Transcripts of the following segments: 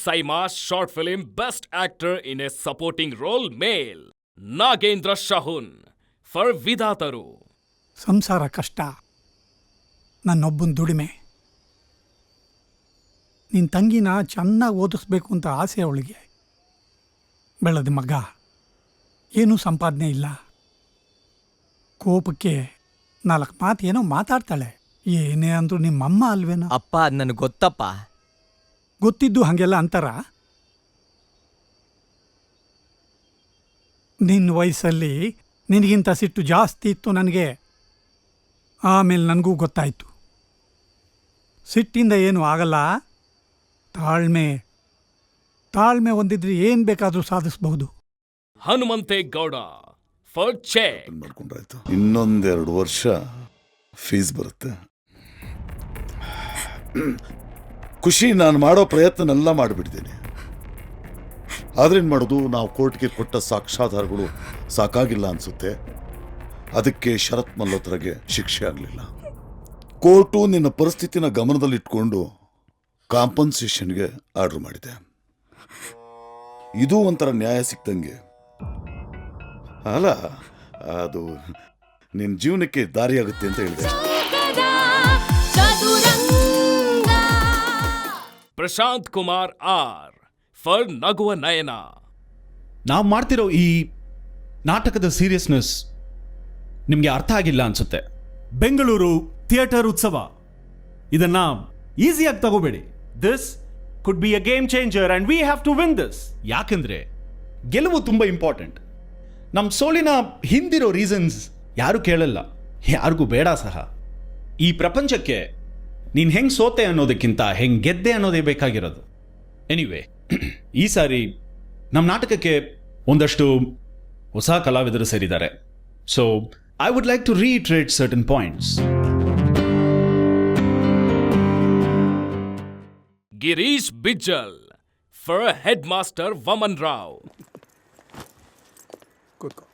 Saima Short Film Best Actor in a Supporting Role Male. Nagendra Shahun for Vidataru. ಸಂಸಾರ ಕಷ್ಟ, ನನ್ನೊಬ್ಬನ ದುಡಿಮೆ. ನಿನ್ನ ತಂಗಿನ ಚೆನ್ನಾಗಿ ಓದಿಸ್ಬೇಕು ಅಂತ ಆಸೆ ಅವಳಿಗೆ. ಬೆಳೆದ ಮಗ, ಏನೂ ಸಂಪಾದನೆ ಇಲ್ಲ. ಕೋಪಕ್ಕೆ 4 ಮಾತು ಏನೋ ಮಾತಾಡ್ತಾಳೆ. ಏನೇ ಅಂದ್ರು ನಿಮ್ಮಮ್ಮ ಅಲ್ವೇನೋ? ಅಪ್ಪ, ಅದು ನನಗೆ ಗೊತ್ತಪ್ಪ. ಗೊತ್ತಿದ್ದು ಹಾಗೆಲ್ಲ ಅಂತಾರ? ನಿನ್ನ ವಯಸ್ಸಲ್ಲಿ ನಿನಗಿಂತ ಸಿಟ್ಟು ಜಾಸ್ತಿ ಇತ್ತು ನನಗೆ. ಆಮೇಲೆ ನನಗೂ ಗೊತ್ತಾಯಿತು, ಸಿಟ್ಟಿಂದ ಏನೂ ಆಗಲ್ಲ. ತಾಳ್ಮೆ ಹೊಂದಿದ್ರೆ ಏನು ಬೇಕಾದರೂ ಸಾಧಿಸಬಹುದು. Hanumanthegowda for check. ಮಾಡ್ಕೊಂಡ್ರಾಯ್ತು. ಇನ್ನೊಂದೆರಡು ವರ್ಷ ಫೀಸ್ ಬರುತ್ತೆ. ಖುಷಿ, ನಾನು ಮಾಡೋ ಪ್ರಯತ್ನನೆಲ್ಲ ಮಾಡಿಬಿಡ್ತೀನಿ. ಆದ್ರೇನು ಮಾಡೋದು, ನಾವು ಕೋರ್ಟ್ಗೆ ಕೊಟ್ಟ ಸಾಕ್ಷ್ಯಾಧಾರಗಳು ಸಾಕಾಗಿಲ್ಲ ಅನಿಸುತ್ತೆ. ಅದಕ್ಕೆ ಶರತ್ ಮಲ್ಹೋತ್ರಗೆ ಶಿಕ್ಷೆ ಆಗಲಿಲ್ಲ. ಕೋರ್ಟು ನಿನ್ನ ಪರಿಸ್ಥಿತಿನ ಗಮನದಲ್ಲಿಟ್ಕೊಂಡು ಕಾಂಪನ್ಸೇಷನ್ಗೆ ಆರ್ಡರ್ ಮಾಡಿದೆ. ಇದು ಒಂಥರ ನ್ಯಾಯ ಸಿಕ್ತಂಗೆ ಅಲ್ಲ? ಅದು ನಿನ್ನ ಜೀವನಕ್ಕೆ ದಾರಿಯಾಗುತ್ತೆ ಅಂತ ಹೇಳಿದೆ. ಪ್ರಶಾಂತ್ ಕುಮಾರ್ ಆರ್ ಫಾರ್ ನಗುವ ನಯನ. ನಾವು ಮಾಡ್ತಿರೋ ಈ ನಾಟಕದ ಸೀರಿಯಸ್ನೆಸ್ ನಿಮಗೆ ಅರ್ಥ ಆಗಿಲ್ಲ ಅನ್ಸುತ್ತೆ. ಬೆಂಗಳೂರು ಥಿಯೇಟರ್ ಉತ್ಸವ, ಇದನ್ನ ಈಸಿಯಾಗಿ ತಗೋಬೇಡಿ. This could be a game changer and we have to win this. ಯಾಕೆಂದ್ರೆ ಗೆಲುವು ತುಂಬ ಇಂಪಾರ್ಟೆಂಟ್. ನಮ್ಮ ಸೋಲಿನ ಹಿಂದಿರೋ ರೀಸನ್ಸ್ ಯಾರು ಕೇಳಲ್ಲ, ಯಾರಿಗೂ ಬೇಡ ಸಹ. ಈ ಪ್ರಪಂಚಕ್ಕೆ ನೀನು ಹೆಂಗೆ ಸೋತೆ ಅನ್ನೋದಕ್ಕಿಂತ ಹೆಂಗೆ ಗೆದ್ದೆ ಅನ್ನೋದೇ ಬೇಕಾಗಿರೋದು. ಎನಿವೆ, ಈ ಸಾರಿ ನಮ್ಮ ನಾಟಕಕ್ಕೆ ಒಂದಷ್ಟು ಹೊಸ ಕಲಾವಿದರು ಸೇರಿದ್ದಾರೆ. So I would like to reiterate certain points. Girish Bijjal for head master Vaman Rao. ಕೂತ್ಕೋ.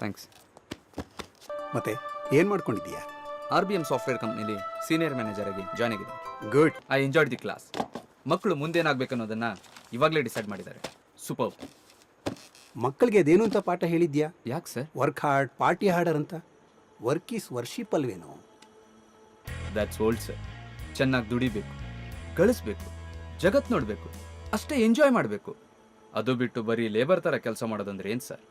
ಥ್ಯಾಂಕ್ಸ್. ಮತ್ತೆ ಏನು ಮಾಡ್ಕೊಂಡಿದ್ದೀಯಾ? RBM ಸಾಫ್ಟ್ವೇರ್ ಕಂಪ್ನಿಲಿ ಸೀನಿಯರ್ ಮ್ಯಾನೇಜರ್ ಆಗಿ ಜಾಯ್ನ್ ಆಗಿದೆ. Good. I enjoyed the class. ಮಕ್ಕಳು ಮುಂದೇನಾಗಬೇಕು ಅನ್ನೋದನ್ನ ಇವಾಗಲೇ ಡಿಸೈಡ್ ಮಾಡಿದ್ದಾರೆ. ಸೂಪರ್. ಮಕ್ಕಳಿಗೆ ಅದೇನು ಅಂತ ಪಾಠ ಹೇಳಿದ್ಯಾ? ಯಾಕೆ sir? Work hard, party harder ಅಂತ. ವರ್ಕ್ ಈಸ್ ವರ್ಷಿಪ್ ಅಲ್ವೇನೋ? That's old sir. ಚೆನ್ನಾಗಿ ದುಡಿಬೇಕು, ಗಳಿಸ್ಬೇಕು, ಜಗತ್ ನೋಡಬೇಕು, ಅಷ್ಟೇ ಎಂಜಾಯ್ ಮಾಡಬೇಕು. ಅದು ಬಿಟ್ಟು ಬರೀ ಲೇಬರ್ ಥರ ಕೆಲಸ ಮಾಡೋದಂದ್ರೆ ಏನು ಸರ್?